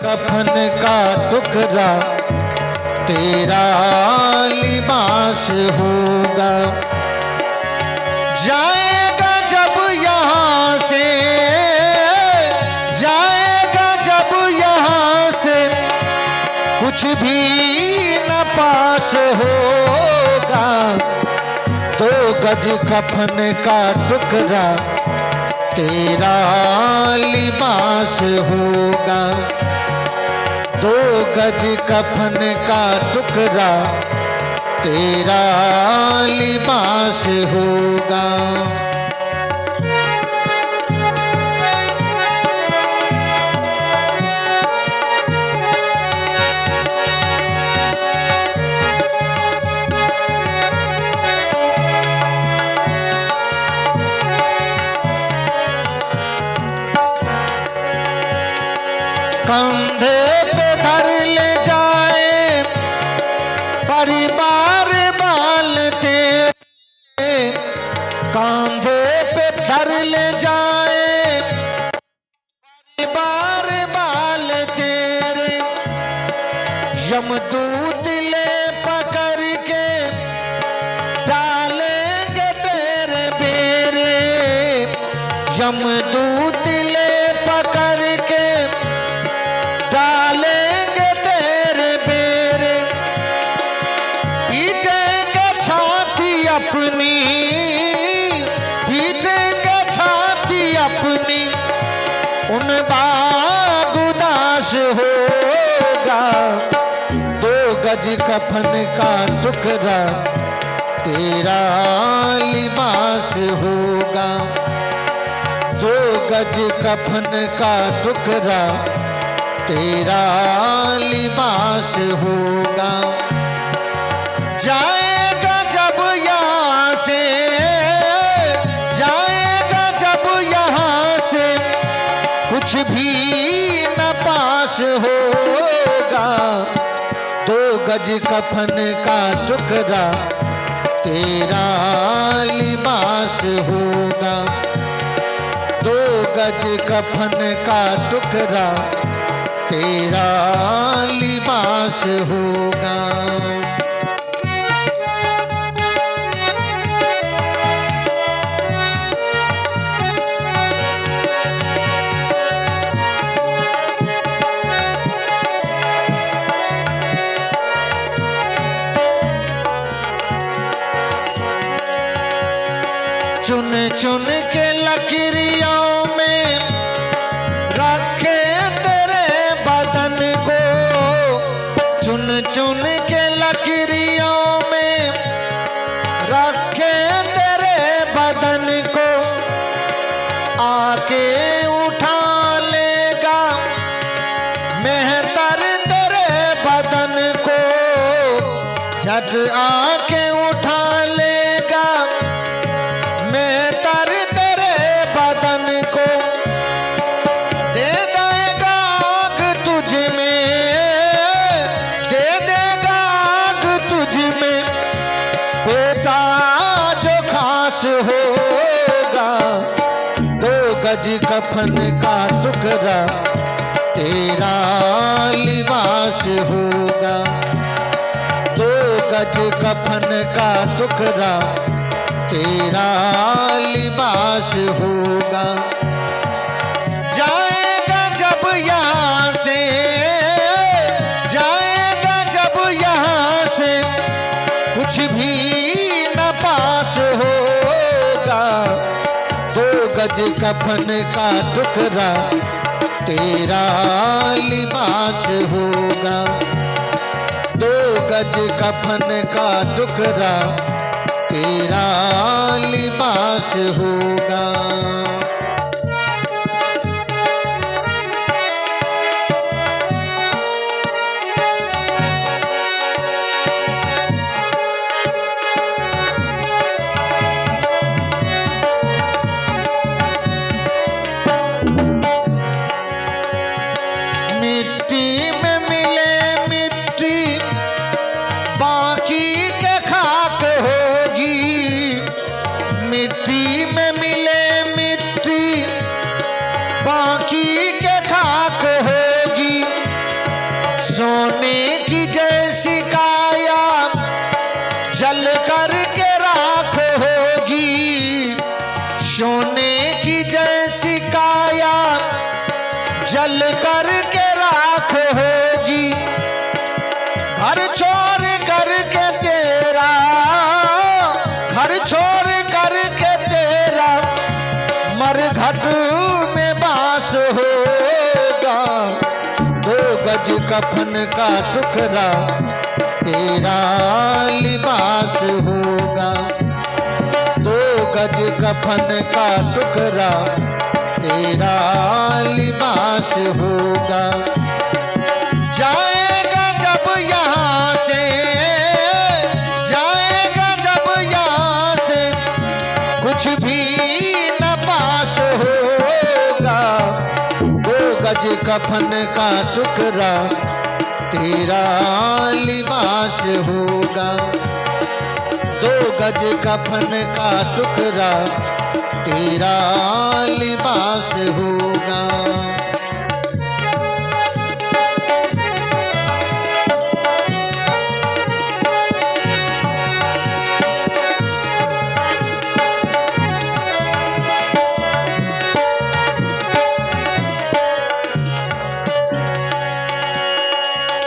कफन का टुकड़ा तेरा लिबास होगा। जाएगा जब यहाँ से, जाएगा जब यहाँ से, कुछ भी न पास होगा। 2 गज कफन का टुकड़ा तेरा लिबास होगा। 2 गज कफन का टुकड़ा तेरा लिबास होगा। कंधे पे धर ले जाए परिवार बाल तेरे, कंधे पे धर ले जाए परिवार बाल तेरे। यमदूत ले पकड़ के डालेंगे तेरे बेरे, यमदूत ले पकड़ के डालेंगे तेरे बेरे। पीटेंगे छाती अपनी, पीटेंगे छाती अपनी, उन बाग उदास होगा। 2 गज कफन का टुकड़ा तेरा लिबास होगा। 2 गज कफन का टुकड़ा तेरा लिबास होगा। जाएगा जब यहाँ से, जाएगा जब यहाँ से, कुछ भी न पास होगा। 2 गज कफन का टुकड़ा तेरा लिबास होगा। 2 गज कफन का टुकड़ा तेरा लिबास होगा। चुन चुन के लकीरियों में रखे तेरे बदन को, चुन चुन के लकीरियों में रखे तेरे बदन को। आके उठा लेगा मेहतर तेरे बदन को, झट आके उठा लेगा मेहतर तेरे बदन को। दे देगा आग तुझ में, दे देगा आग तुझ में, बेटा जो खास होगा। 2 गज कफन का टुकड़ा तेरा लिबास होगा। 2 गज कफन का टुकड़ा तेरा लिबास होगा। जाएगा जब यहाँ से, जाएगा जब यहाँ से, कुछ भी न पास होगा। 2 गज कफन का टुकड़ा तेरा लिबास होगा। 2 गज कफन का टुकड़ा तेरा लिबास होगा। मिट्टी में मिले मिट्टी, बाकी के खाक होगी। मिट्टी में मिले मिट्टी, सोने की जैसी काया जल करके राख होगी, सोने की जैसी काया जल करके राख होगी। घर छोड़ करके तेरा, घर छोड़ करके तेरा मरघट में बास होगा। 2 गज कफन का टुकड़ा तेरा लिबास होगा। 2 गज कफन का टुकड़ा तेरा लिबास होगा। जाएगा जब यहाँ से, जाएगा जब यहाँ से कुछ भी न पास होगा। 2 गज कफन का टुकड़ा तेरा लिबास होगा। 2 गज कफन का टुकड़ा तेरा लिबास होगा।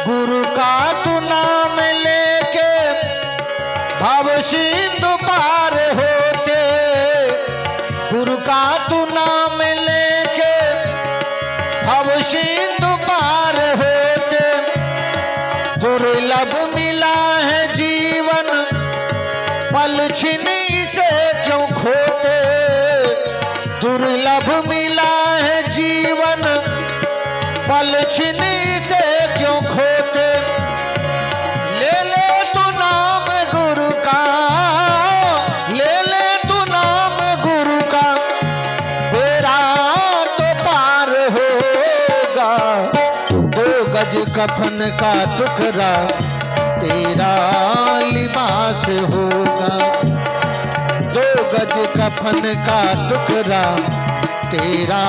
गुरु का तू नाम लेके भव सिंधु पार होते, गुरु का तू नाम लेके भव सिंधु पार होते। दुर्लभ मिला है जीवन पल छिनी से क्यों खोते, दुर्लभ मिला है जीवन पल छिनी से क्यों खोते। ले ले तू नाम गुरु का, ले ले तू नाम गुरु का, बेड़ा तो पार होगा। 2 गज कफन का टुकड़ा तेरा लिबास होगा। 2 गज कफन का टुकड़ा तेरा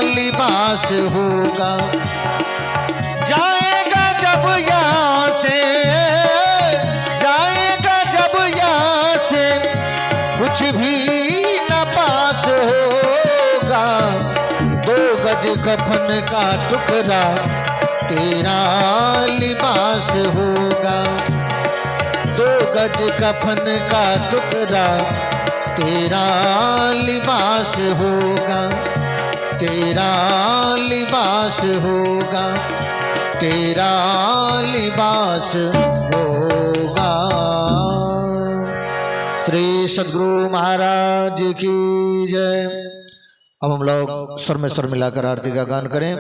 लिबास होगा। जाएगा जब यहाँ से, जाएगा जब यहाँ से कुछ भी न पास होगा। 2 गज कफन का टुकड़ा तेरा लिबास होगा। 2 गज कफन का टुकड़ा तेरा लिबास होगा। तेरा लिबास होगा, तेरा लिबास होगा। श्री सद्गुरु महाराज की जय। अब हम लोग स्वर में स्वर मिलाकर आरती का गान करें।